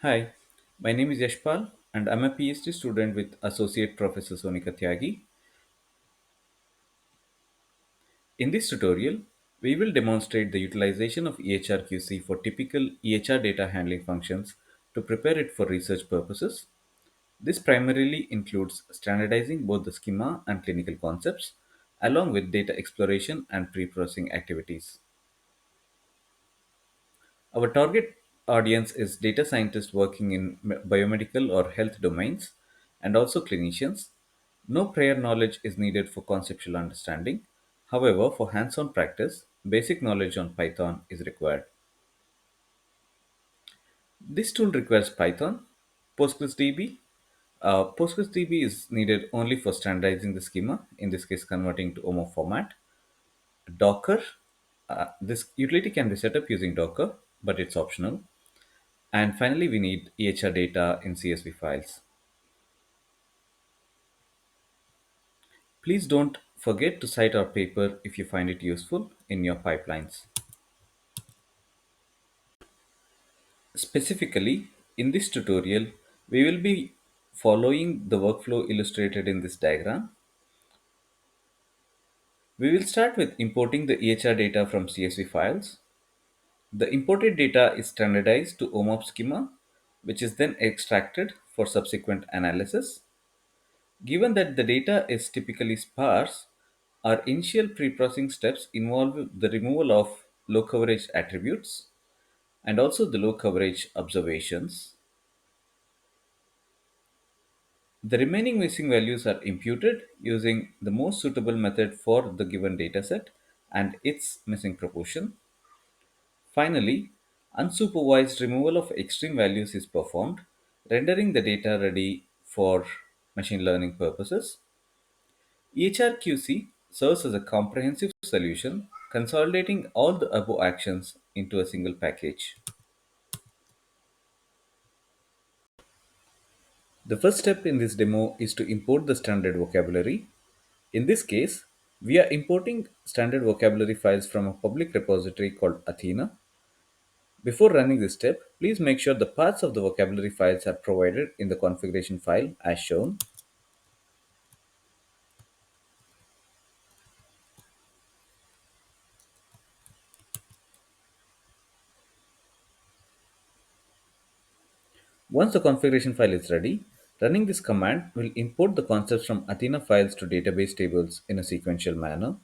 Hi, my name is Yashpal and I'm a PhD student with Associate Professor Sonika Tyagi. In this tutorial, we will demonstrate the utilization of EHR-QC for typical EHR data handling functions to prepare it for research purposes. This primarily includes standardizing both the schema and clinical concepts, along with data exploration and pre-processing activities. Our target audience is data scientists working in biomedical or health domains and also clinicians. No prior knowledge is needed for conceptual understanding. However, for hands on practice, basic knowledge on Python is required. This tool requires Python, PostgreSDB. PostgreSDB is needed only for standardizing the schema, in this case, converting to OMO format. Docker, this utility can be set up using Docker, but it's optional. And finally, we need EHR data in CSV files. Please don't forget to cite our paper if you find it useful in your pipelines. Specifically, in this tutorial, we will be following the workflow illustrated in this diagram. We will start with importing the EHR data from CSV files. The imported data is standardized to OMOP schema, which is then extracted for subsequent analysis. Given that the data is typically sparse, our initial pre-processing steps involve the removal of low coverage attributes and also the low coverage observations. The remaining missing values are imputed using the most suitable method for the given dataset and its missing proportion. Finally, unsupervised removal of extreme values is performed, rendering the data ready for machine learning purposes. EHR-QC serves as a comprehensive solution, consolidating all the above actions into a single package. The first step in this demo is to import the standard vocabulary. In this case, we are importing standard vocabulary files from a public repository called Athena. Before running this step, please make sure the paths of the vocabulary files are provided in the configuration file as shown. Once the configuration file is ready, running this command will import the concepts from Athena files to database tables in a sequential manner.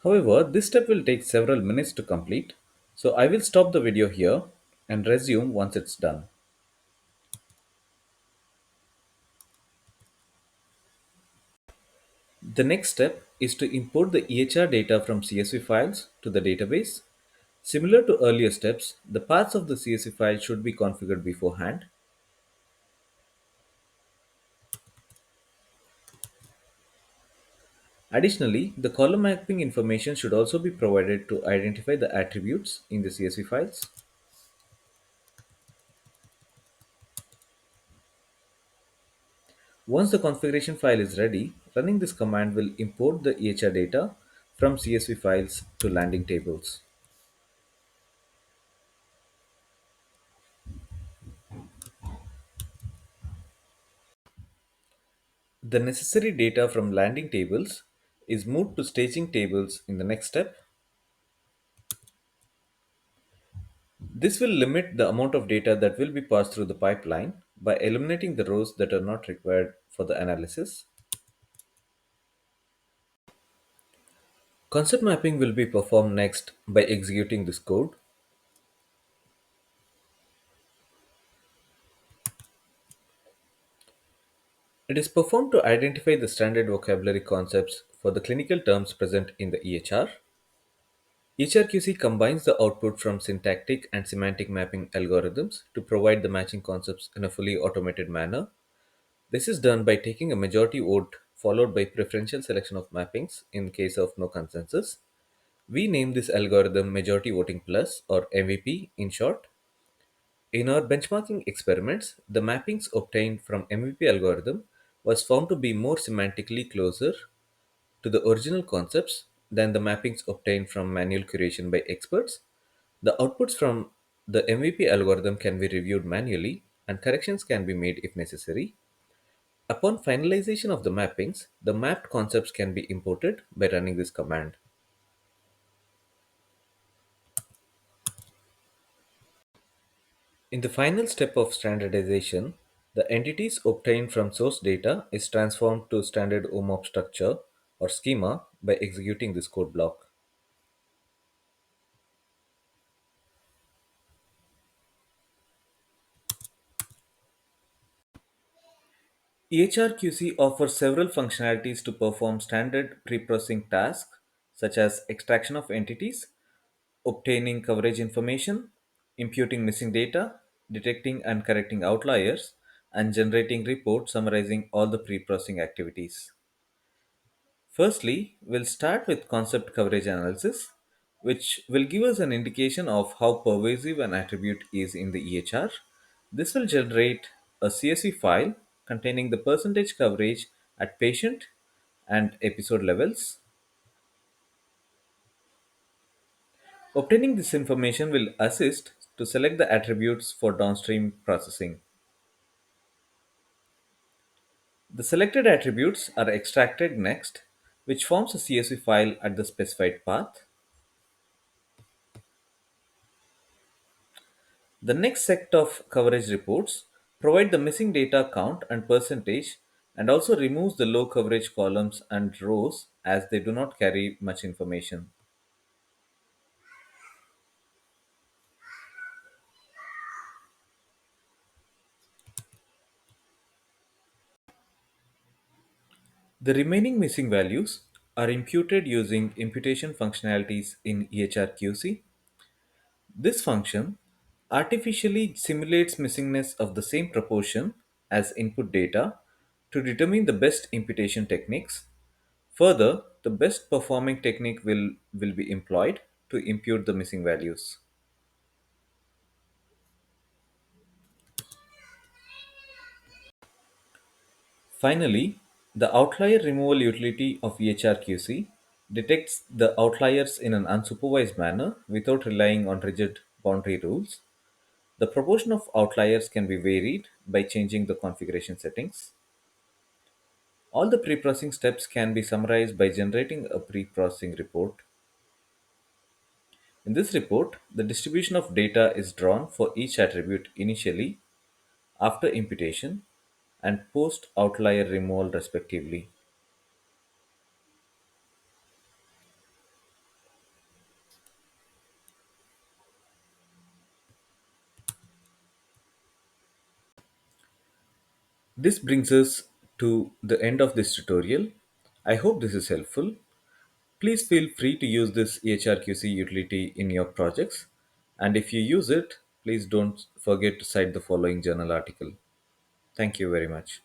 However, this step will take several minutes to complete, so I will stop the video here and resume once it's done. The next step is to import the EHR data from CSV files to the database. Similar to earlier steps, the paths of the CSV file should be configured beforehand. Additionally, the column mapping information should also be provided to identify the attributes in the CSV files. Once the configuration file is ready, running this command will import the EHR data from CSV files to landing tables. The necessary data from landing tables is moved to staging tables in the next step. This will limit the amount of data that will be passed through the pipeline by eliminating the rows that are not required for the analysis. Concept mapping will be performed next by executing this code. It is performed to identify the standard vocabulary concepts for the clinical terms present in the EHR. EHR-QC combines the output from syntactic and semantic mapping algorithms to provide the matching concepts in a fully automated manner. This is done by taking a majority vote followed by preferential selection of mappings in case of no consensus. We name this algorithm Majority Voting Plus or MVP in short. In our benchmarking experiments, the mappings obtained from MVP algorithm was found to be more semantically closer to the original concepts than the mappings obtained from manual curation by experts. The outputs from the MVP algorithm can be reviewed manually and corrections can be made if necessary. Upon finalization of the mappings, the mapped concepts can be imported by running this command. In the final step of standardization, the entities obtained from source data is transformed to standard OMOP structure or schema by executing this code block. EHR-QC offers several functionalities to perform standard pre-processing tasks such as extraction of entities, obtaining coverage information, imputing missing data, detecting and correcting outliers, and generating reports summarizing all the pre-processing activities. Firstly, we'll start with concept coverage analysis, which will give us an indication of how pervasive an attribute is in the EHR. This will generate a CSV file containing the percentage coverage at patient and episode levels. Obtaining this information will assist to select the attributes for downstream processing. The selected attributes are extracted next, which forms a CSV file at the specified path. The next set of coverage reports provide the missing data count and percentage and also removes the low coverage columns and rows as they do not carry much information. The remaining missing values are imputed using imputation functionalities in EHR-QC. This function artificially simulates missingness of the same proportion as input data to determine the best imputation techniques. Further, the best performing technique will be employed to impute the missing values. Finally, the outlier removal utility of EHR-QC detects the outliers in an unsupervised manner without relying on rigid boundary rules. The proportion of outliers can be varied by changing the configuration settings. All the pre-processing steps can be summarized by generating a pre-processing report. In this report, the distribution of data is drawn for each attribute initially, after imputation, and post outlier removal respectively. This brings us to the end of this tutorial. I hope this is helpful. Please feel free to use this EHRQC utility in your projects. And if you use it, please don't forget to cite the following journal article. Thank you very much.